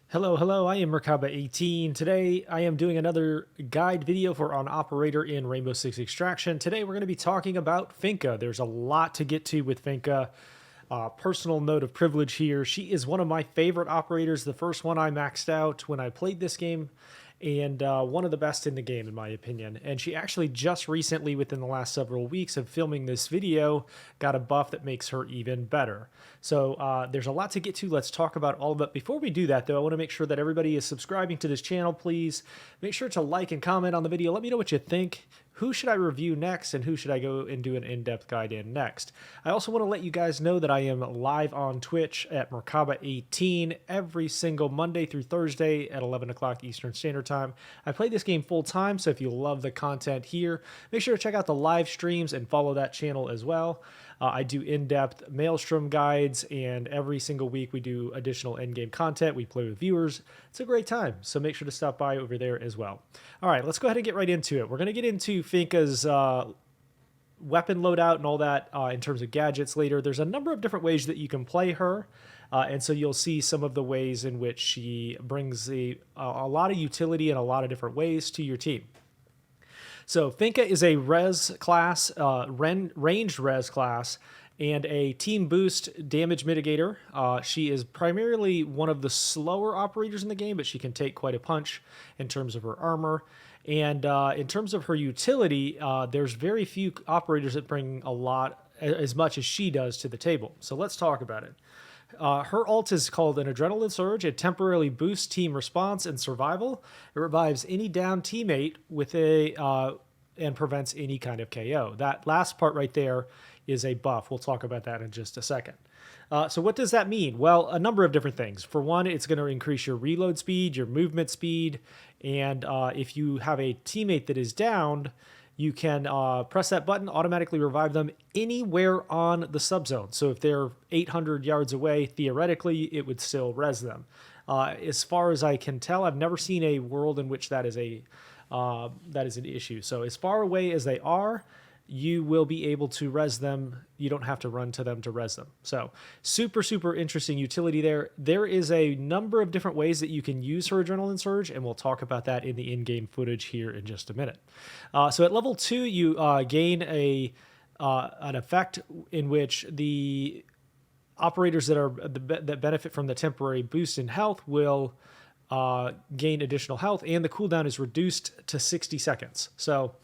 Hello, I am Merkaba18. Today I am doing another guide video for an operator in Rainbow Six Extraction. Today we're going to be talking about Finka. There's a lot to get to with Finka. Personal note of privilege here. She is one of my favorite operators, the first one I maxed out when I played this game, and one of the best in the game in my opinion. And she actually just recently, within the last several weeks of filming this video, got a buff that makes her even better. So there's a lot to get to. Let's talk about all of it. Before we do that though, I want to make sure that everybody is subscribing to this channel. Please make sure to like and comment on the video. Let me know what you think. Who should I review next, and who should I go and do an in-depth guide in next? I also want to let you guys know that I am live on Twitch at Merkaba18 every single Monday through Thursday at 11 o'clock Eastern Standard Time. I play this game full time, so if you love the content here, make sure to check out the live streams and follow that channel as well. I do in-depth Maelstrom guides, and every single week we do additional endgame content. We play with viewers. It's a great time, so make sure to stop by over there as well. All right, let's go ahead and get right into it. We're going to get into Finka's weapon loadout and all that in terms of gadgets later. There's a number of different ways that you can play her, and so you'll see some of the ways in which she brings a lot of utility in a lot of different ways to your team. So Finka is a res class, ranged res class, and a team boost damage mitigator. She is primarily one of the slower operators in the game, but she can take quite a punch in terms of her armor. And in terms of her utility, there's very few operators that bring as much as she does to the table. So let's talk about it. Her ult is called an Adrenaline Surge. It temporarily boosts team response and survival. It revives any down teammate with and prevents any kind of KO. That last part right there is a buff. We'll talk about that in just a second. So what does that mean? Well, a number of different things. For one, it's going to increase your reload speed, your movement speed, and if you have a teammate that is downed, you can press that button, automatically revive them anywhere on the subzone. So if they're 800 yards away, theoretically, it would still res them. As far as I can tell, I've never seen a world in which that is an issue. So as far away as they are, you will be able to res them. You don't have to run to them to res them. So super interesting utility there. There is a number of different ways that you can use her Adrenaline Surge, and we'll talk about that in the in-game footage here in just a minute. So at level 2, you gain an effect in which the operators that benefit from the temporary boost in health will gain additional health, and the cooldown is reduced to 60 seconds. So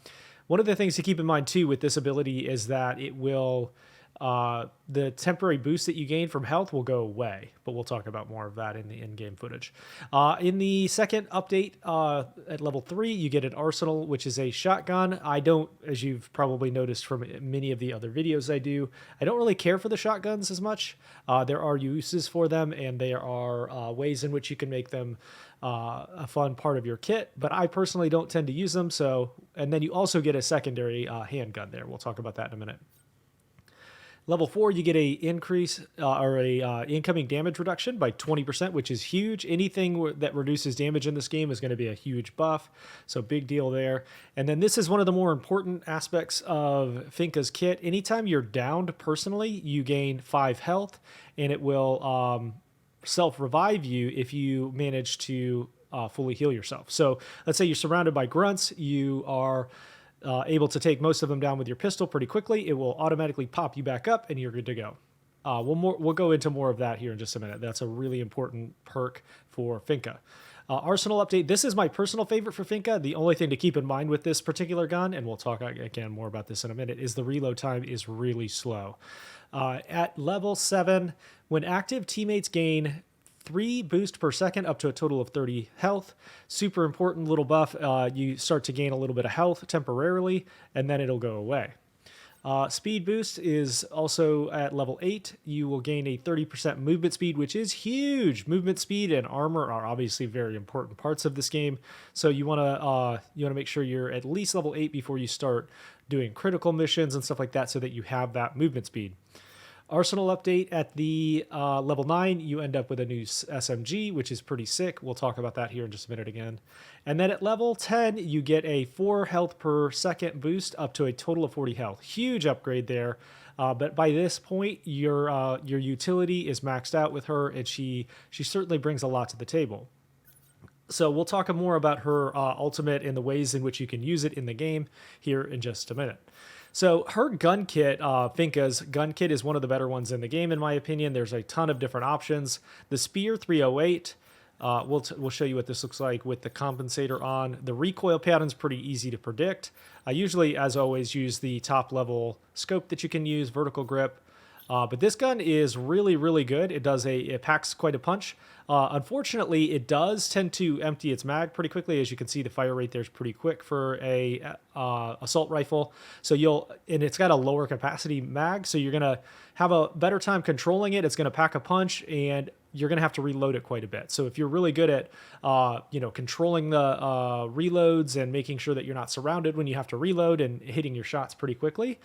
one of the things to keep in mind too with this ability is that it will the temporary boost that you gain from health will go away, but we'll talk about more of that in the in-game footage. In the second update at level 3, you get an arsenal, which is a shotgun. I don't, as you've probably noticed from many of the other videos I don't really care for the shotguns as much. There are uses for them, and there are ways in which you can make them a fun part of your kit, but I personally don't tend to use them. So, and then you also get a secondary handgun there. We'll talk about that in a minute. Level 4, you get a increase or a incoming damage reduction by 20%, which is huge. Anything that reduces damage in this game is going to be a huge buff, so big deal there. And then this is one of the more important aspects of Finka's kit. Anytime you're downed personally, you gain 5 health, and it will self-revive you if you manage to fully heal yourself. So let's say you're surrounded by grunts, you are able to take most of them down with your pistol pretty quickly. It will automatically pop you back up, and you're good to go. We'll go into more of that here in just a minute. That's a really important perk for Finka. Arsenal update. This is my personal favorite for Finka. The only thing to keep in mind with this particular gun, and we'll talk again more about this in a minute, is the reload time is really slow. At level 7, when active, teammates gain 3 boost per second up to a total of 30 health. Super important little buff. You start to gain a little bit of health temporarily, and then it'll go away. Speed boost is also at level 8. You will gain a 30% movement speed, which is huge. Movement speed and armor are obviously very important parts of this game. So you want to make sure you're at least level 8 before you start doing critical missions and stuff like that, so that you have that movement speed. Arsenal update at the level 9, you end up with a new SMG, which is pretty sick. We'll talk about that here in just a minute again. And then at level 10, you get a 4 health per second boost up to a total of 40 health. Huge upgrade there. But by this point, your utility is maxed out with her, and she certainly brings a lot to the table. So we'll talk more about her ultimate and the ways in which you can use it in the game here in just a minute. So her gun kit, Finka's gun kit, is one of the better ones in the game, in my opinion. There's a ton of different options. The Spear 308, we'll show you what this looks like with the compensator on. The recoil pattern's pretty easy to predict. I usually, as always, use the top level scope that you can use, vertical grip. But this gun is really, really good. It packs quite a punch. Unfortunately, it does tend to empty its mag pretty quickly. As you can see, the fire rate there is pretty quick for a assault rifle. So and it's got a lower capacity mag, so you're gonna have a better time controlling it. It's gonna pack a punch, and you're gonna have to reload it quite a bit. So if you're really good at controlling the reloads and making sure that you're not surrounded when you have to reload and hitting your shots pretty quickly,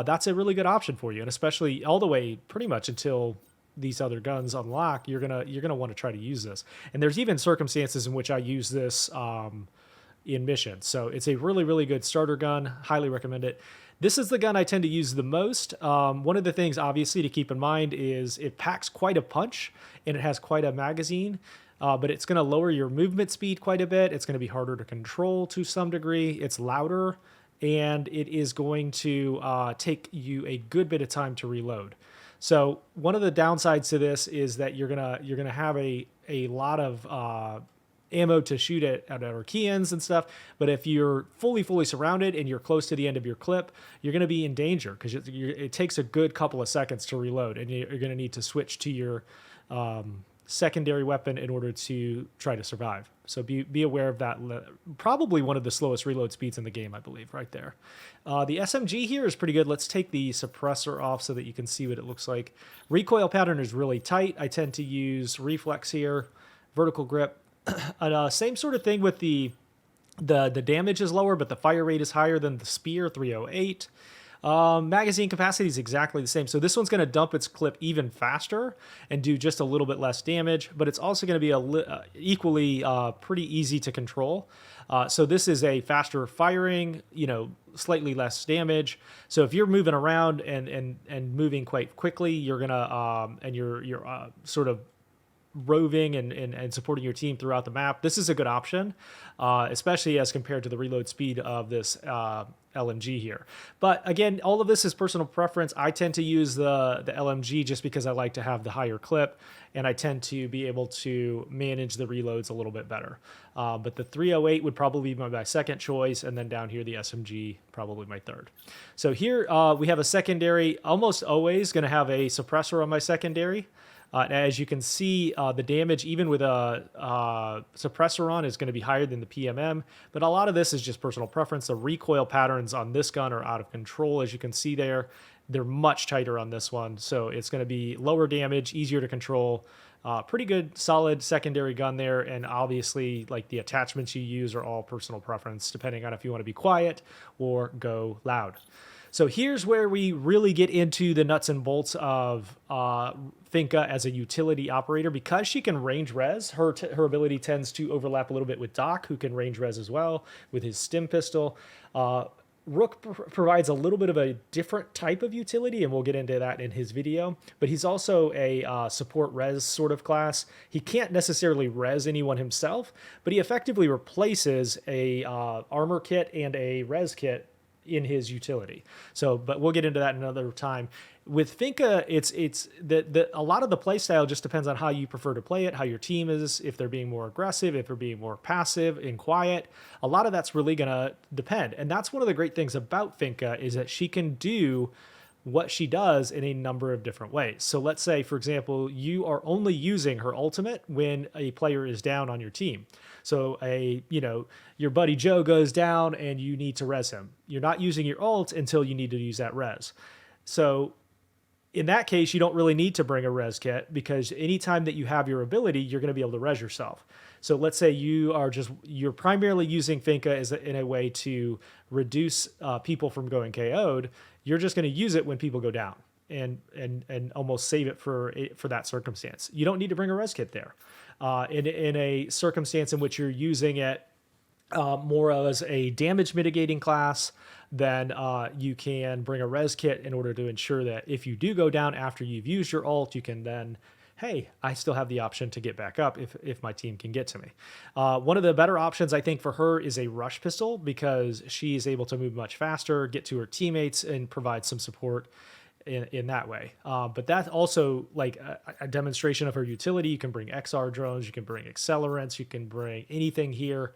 that's a really good option for you. And especially all the way pretty much until these other guns unlock, you're gonna want to try to use this. And there's even circumstances in which I use this in missions. So it's a really, really good starter gun. Highly recommend it. This is the gun I tend to use the most. One of the things, obviously, to keep in mind is it packs quite a punch, and it has quite a magazine, but it's going to lower your movement speed quite a bit. It's going to be harder to control to some degree. It's louder, and it is going to take you a good bit of time to reload. So one of the downsides to this is that you're gonna have a lot of ammo to shoot at our key ends and stuff. But if you're fully surrounded and you're close to the end of your clip, you're going to be in danger because it takes a good couple of seconds to reload, and you're going to need to switch to your secondary weapon in order to try to survive. So be aware of that. Probably one of the slowest reload speeds in the game, I believe, right there. The SMG here is pretty good. Let's take the suppressor off so that you can see what it looks like. Recoil pattern is really tight. I tend to use reflex here, vertical grip. Same sort of thing with the damage is lower, but the fire rate is higher than the Spear 308. Magazine capacity is exactly the same. So this one's going to dump its clip even faster and do just a little bit less damage, but it's also going to be equally pretty easy to control. So this is a faster firing, slightly less damage. So if you're moving around and moving quite quickly, you're gonna and you're sort of roving and supporting your team throughout the map, this is a good option, especially as compared to the reload speed of this LMG here. But again, all of this is personal preference. I tend to use the LMG just because I like to have the higher clip, and I tend to be able to manage the reloads a little bit better. But the 308 would probably be my second choice, and then down here the SMG probably my third. So here we have a secondary. Almost always going to have a suppressor on my secondary. As you can see, the damage, even with a suppressor on, is going to be higher than the PMM. But a lot of this is just personal preference. The recoil patterns on this gun are out of control. As you can see there, they're much tighter on this one. So it's going to be lower damage, easier to control. Pretty good, solid secondary gun there. And obviously, like the attachments you use are all personal preference, depending on if you want to be quiet or go loud. So here's where we really get into the nuts and bolts of Finka as a utility operator. Because she can range res, her ability tends to overlap a little bit with Doc, who can range res as well with his stim pistol. Rook provides a little bit of a different type of utility, and we'll get into that in his video. But he's also a support res sort of class. He can't necessarily res anyone himself, but he effectively replaces a armor kit and a res kit in his utility. So, but we'll get into that another time. With Finka, it's a lot of the play style just depends on how you prefer to play it, how your team is, if they're being more aggressive, if they're being more passive and quiet. A lot of that's really gonna depend. And that's one of the great things about Finka is that she can do what she does in a number of different ways. So let's say, for example, you are only using her ultimate when a player is down on your team. So your buddy Joe goes down and you need to res him. You're not using your ult until you need to use that res. So in that case, you don't really need to bring a res kit, because anytime that you have your ability, you're going to be able to res yourself. So let's say you're primarily using Finka in a way to reduce people from going KO'd. You're just going to use it when people go down. and almost save it for that circumstance. You don't need to bring a res kit there. In a circumstance in which you're using it more as a damage mitigating class, then you can bring a res kit in order to ensure that if you do go down after you've used your ult, you can then, hey, I still have the option to get back up if my team can get to me. One of the better options, I think, for her is a rush pistol, because she's able to move much faster, get to her teammates, and provide some support in that way. But that's also like a demonstration of her utility. You can bring XR drones, you can bring accelerants, you can bring anything here.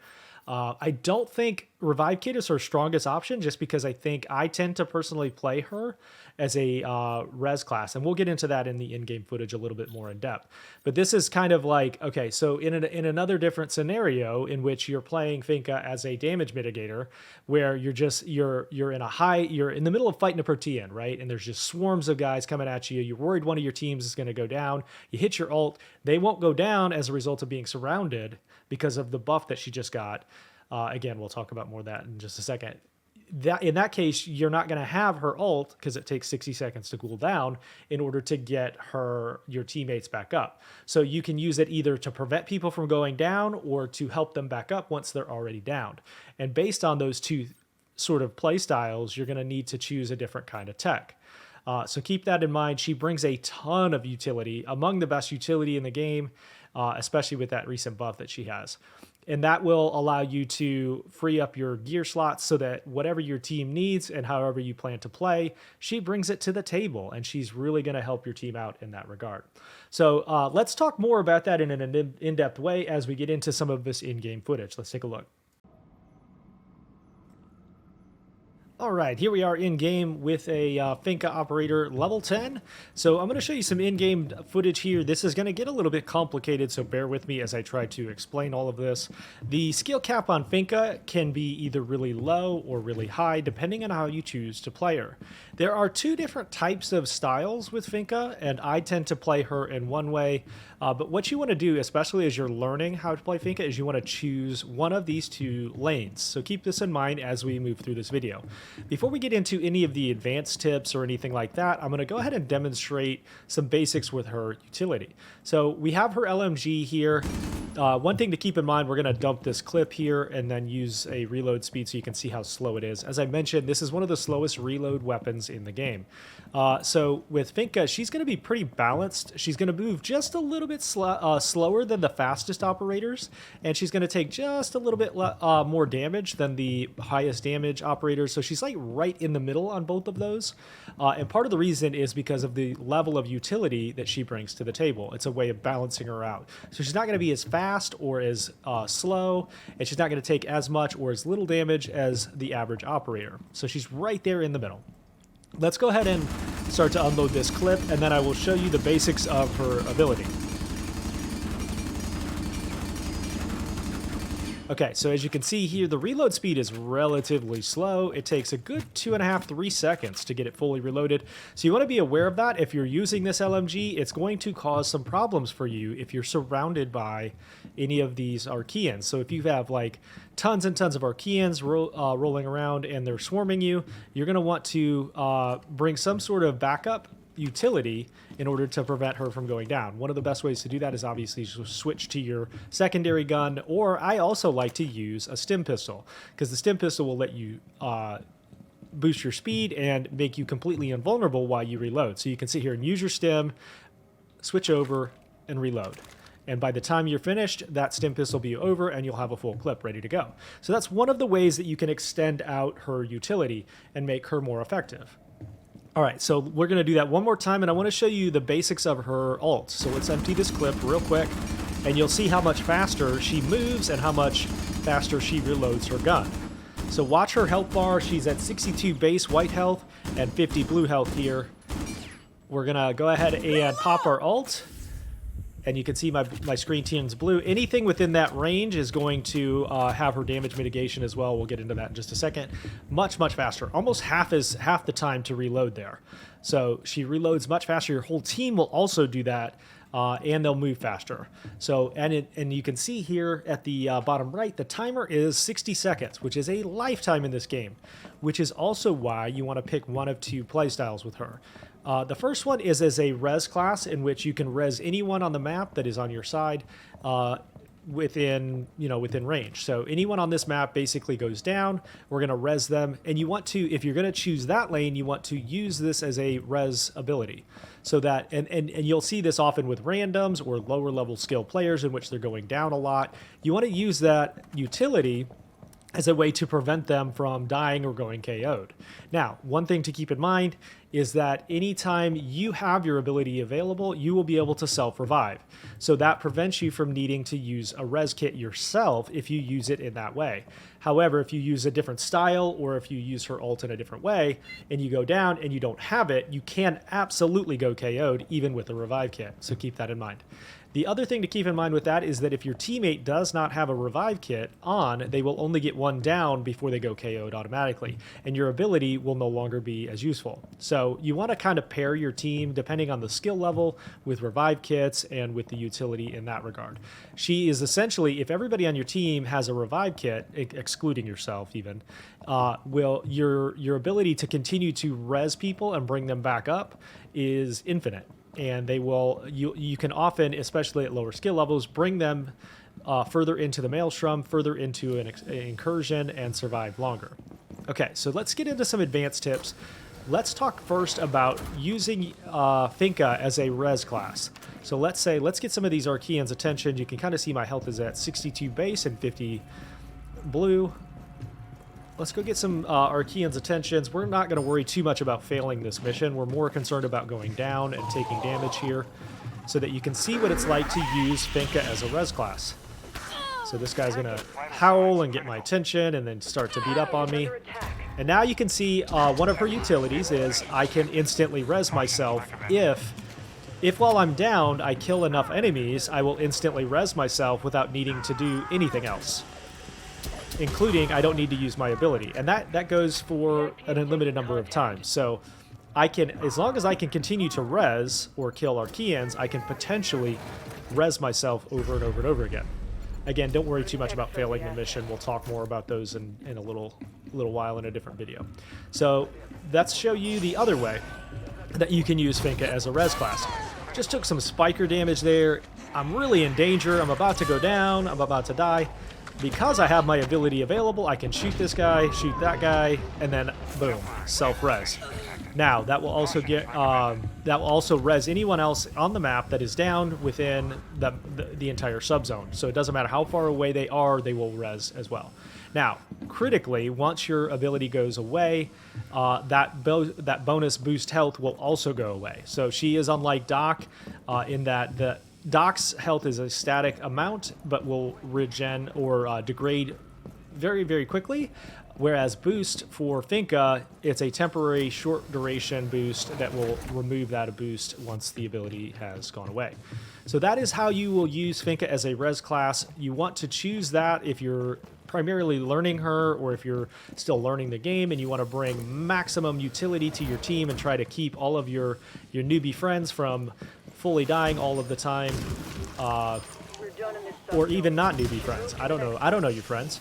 I don't think Revive Kit is her strongest option, just because I think I tend to personally play her as a res class, and we'll get into that in the in-game footage a little bit more in depth. But this is kind of like, okay, so in another different scenario in which you're playing Finka as a damage mitigator, where you're in the middle of fighting a Protean, right? And there's just swarms of guys coming at you. You're worried one of your teams is going to go down. You hit your ult. They won't go down as a result of being surrounded because of the buff that she just got. Again, we'll talk about more of that in just a second. In that case, you're not going to have her ult, because it takes 60 seconds to cool down in order to get your teammates back up. So you can use it either to prevent people from going down or to help them back up once they're already down. And based on those two sort of play styles, you're going to need to choose a different kind of tech. So keep that in mind. She brings a ton of utility, among the best utility in the game, especially with that recent buff that she has. And that will allow you to free up your gear slots so that whatever your team needs and however you plan to play, she brings it to the table, and she's really going to help your team out in that regard. So let's talk more about that in an in-depth way as we get into some of this in-game footage. Let's take a look. All right, here we are in game with a Finka operator level 10. So I'm going to show you some in-game footage here. This is going to get a little bit complicated, so bear with me as I try to explain all of this. The skill cap on Finka can be either really low or really high, depending on how you choose to play her. There are two different types of styles with Finka, and I tend to play her in one way. But what you want to do, especially as you're learning how to play Finka, is you want to choose one of these two lanes. So keep this in mind as we move through this video. Before we get into any of the advanced tips or anything like that, I'm going to go ahead and demonstrate some basics with her utility. So we have her LMG here. One thing to keep in mind, we're going to dump this clip here and then use a reload speed so you can see how slow it is. As I mentioned, this is one of the slowest reload weapons in the game. So with Finka, she's going to be pretty balanced. She's going to move just a little bit slower than the fastest operators, and she's going to take just a little bit more damage than the highest damage operators. So she's like right in the middle on both of those. And part of the reason is because of the level of utility that she brings to the table. It's a way of balancing her out. So she's not going to be as fast or as slow, and she's not going to take as much or as little damage as the average operator. So she's right there in the middle. Let's go ahead and start to unload this clip, and then I will show you the basics of her ability. Okay, so as you can see here, the reload speed is relatively slow. It takes a good 2.5–3 seconds to get it fully reloaded. So you want to be aware of that. If you're using this LMG, it's going to cause some problems for you if you're surrounded by any of these Archaeans. So if you have like tons and tons of Archaeans rolling around and they're swarming you, you're going to want to bring some sort of backup utility in order to prevent her from going down. One of the best ways to do that is obviously to switch to your secondary gun, or I also like to use a stim pistol, because the stim pistol will let you boost your speed and make you completely invulnerable while you reload. So you can sit here and use your stim, switch over, and reload. And by the time you're finished, that stim pistol will be over and you'll have a full clip ready to go. So that's one of the ways that you can extend out her utility and make her more effective. All right, so we're going to do that one more time, and I want to show you the basics of her ult. So let's empty this clip real quick, and you'll see how much faster she moves and how much faster she reloads her gun. So watch her health bar. She's at 62 base white health and 50 blue health here. We're going to go ahead and pop our ult, and you can see my screen turns blue. Anything within that range is going to have her damage mitigation as well. We'll get into that in just a second. Much, much faster. Almost half the time to reload there. So she reloads much faster. Your whole team will also do that, and they'll move faster. So, and you can see here at the bottom right, the timer is 60 seconds, which is a lifetime in this game, which is also why you want to pick one of two playstyles with her. The first one is as a res class, in which you can res anyone on the map that is on your side within range. So anyone on this map basically goes down. We're going to res them, and you want to, if you're going to choose that lane, you want to use this as a res ability, so that and you'll see this often with randoms or lower level skill players in which they're going down a lot. You want to use that utility as a way to prevent them from dying or going KO'd. Now, one thing to keep in mind is that anytime you have your ability available, you will be able to self-revive. So that prevents you from needing to use a res kit yourself if you use it in that way. However, if you use a different style, or if you use her ult in a different way and you go down and you don't have it, you can absolutely go KO'd even with a revive kit. So keep that in mind. The other thing to keep in mind with that is that if your teammate does not have a revive kit on, they will only get one down before they go KO'd automatically, and your ability will no longer be as useful. So you want to kind of pair your team, depending on the skill level, with revive kits and with the utility in that regard. She is essentially, if everybody on your team has a revive kit, excluding yourself even, will your ability to continue to res people and bring them back up is infinite. And they will, you can often, especially at lower skill levels, bring them further into the Maelstrom, further into an incursion, and survive longer. Okay, so let's get into some advanced tips. Let's talk first about using Finka as a res class. So let's get some of these Archaeans' attention. You can kind of see my health is at 62 base and 50 blue. Let's go get some Archaeans' attentions. We're not going to worry too much about failing this mission. We're more concerned about going down and taking damage here, so that you can see what it's like to use Finka as a res class. So this guy's going to howl and get my attention and then start to beat up on me. And now you can see one of her utilities is I can instantly res myself if while I'm down I kill enough enemies, I will instantly res myself without needing to do anything else, including I don't need to use my ability. And that goes for an unlimited number of times. So I can, as long as I can continue to res or kill Archaeans, I can potentially res myself over and over and over again. Again, don't worry too much about failing the mission. We'll talk more about those in a little while in a different video. So let's show you the other way that you can use Finka as a res class. Just took some spiker damage there. I'm really in danger. I'm about to go down. I'm about to die. Because I have my ability available, I can shoot this guy, shoot that guy, and then boom, self-res. Now that will also res anyone else on the map that is down within the entire subzone. So it doesn't matter how far away they are, they will res as well. Now, critically, once your ability goes away, that bonus boost health will also go away. So she is unlike Doc in that Doc's health is a static amount, but will regen or degrade very, very quickly. Whereas boost for Finka, it's a temporary short duration boost that will remove that boost once the ability has gone away. So that is how you will use Finka as a res class. You want to choose that if you're primarily learning her, or if you're still learning the game and you want to bring maximum utility to your team and try to keep all of your newbie friends from fully dying all of the time, or even not newbie friends. I don't know your friends.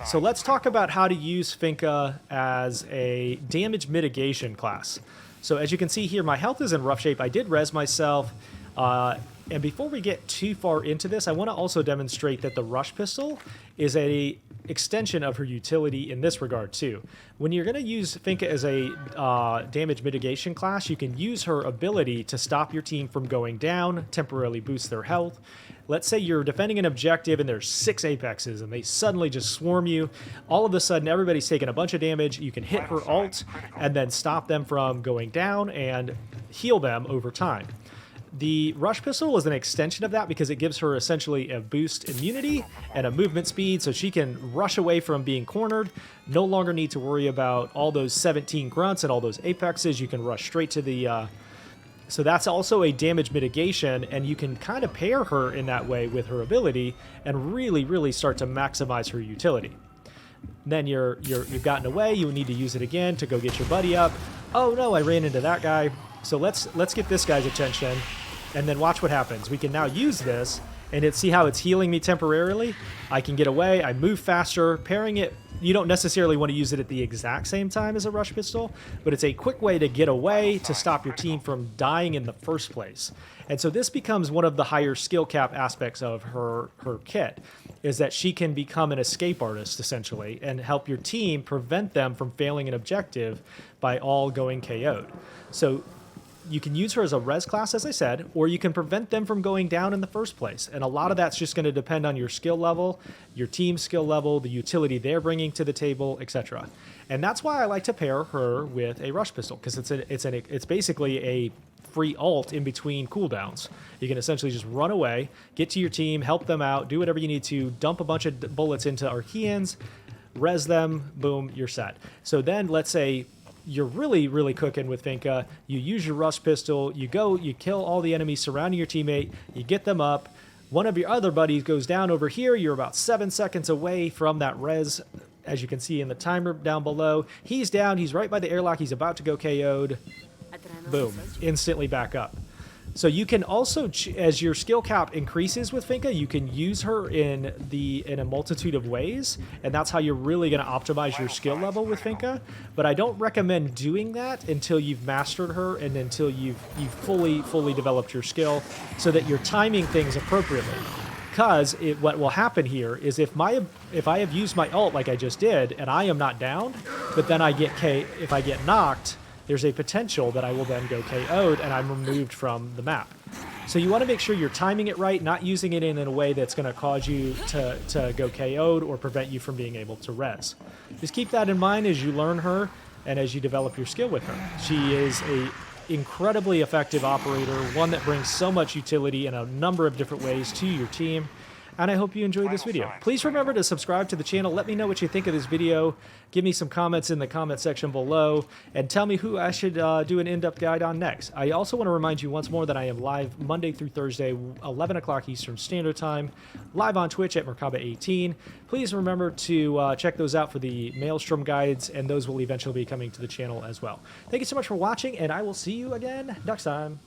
So let's talk about how to use Finka as a damage mitigation class. So as you can see here, my health is in rough shape. I did res myself. And before we get too far into this, I want to also demonstrate that the rush pistol is a extension of her utility in this regard too. When you're going to use Finka as a damage mitigation class, you can use her ability to stop your team from going down, temporarily boost their health. Let's say you're defending an objective and there's 6 apexes and they suddenly just swarm you. All of a sudden, everybody's taking a bunch of damage. You can hit her ult and then stop them from going down and heal them over time. The rush pistol is an extension of that because it gives her essentially a boost immunity and a movement speed, so she can rush away from being cornered, no longer need to worry about all those 17 grunts and all those apexes. You can rush straight to the... So that's also a damage mitigation, and you can kind of pair her in that way with her ability and really, really start to maximize her utility. Then you've gotten away, you need to use it again to go get your buddy up. Oh no, I ran into that guy. So let's get this guy's attention. And then watch what happens. We can now use this, and see how it's healing me temporarily. I can get away, I move faster, pairing it, you don't necessarily want to use it at the exact same time as a rush pistol, but it's a quick way to get away to stop your team from dying in the first place. And so this becomes one of the higher skill cap aspects of her kit, is that she can become an escape artist, essentially, and help your team prevent them from failing an objective by all going KO'd. So you can use her as a res class, as I said, or you can prevent them from going down in the first place. And a lot of that's just going to depend on your skill level, your team skill level, the utility they're bringing to the table, etc. And that's why I like to pair her with a rush pistol, because it's basically a free ult in between cooldowns. You can essentially just run away, get to your team, help them out, do whatever you need to, dump a bunch of bullets into Archeans, res them, boom, you're set. So then let's say you're really, really cooking with Finka, you use your rush pistol, you go, you kill all the enemies surrounding your teammate, you get them up, one of your other buddies goes down over here, you're about 7 seconds away from that res, as you can see in the timer down below. He's down, he's right by the airlock, he's about to go KO'd. Boom, instantly back up. So you can also, as your skill cap increases with Finka, you can use her in a multitude of ways, and that's how you're really going to optimize your skill level with Finka. But I don't recommend doing that until you've mastered her and until you've fully developed your skill, so that you're timing things appropriately. Because what will happen here is if I have used my ult like I just did and I am not down, but then if I get knocked, there's a potential that I will then go KO'd and I'm removed from the map. So you want to make sure you're timing it right, not using it in a way that's going to cause you to go KO'd or prevent you from being able to res. Just keep that in mind as you learn her and as you develop your skill with her. She is a incredibly effective operator, one that brings so much utility in a number of different ways to your team. And I hope you enjoyed this video. Please remember to subscribe to the channel. Let me know what you think of this video. Give me some comments in the comment section below. And tell me who I should do an in-depth guide on next. I also want to remind you once more that I am live Monday through Thursday, 11 o'clock Eastern Standard Time, live on Twitch at Merkaba18. Please remember to check those out for the Maelstrom guides, and those will eventually be coming to the channel as well. Thank you so much for watching, and I will see you again next time.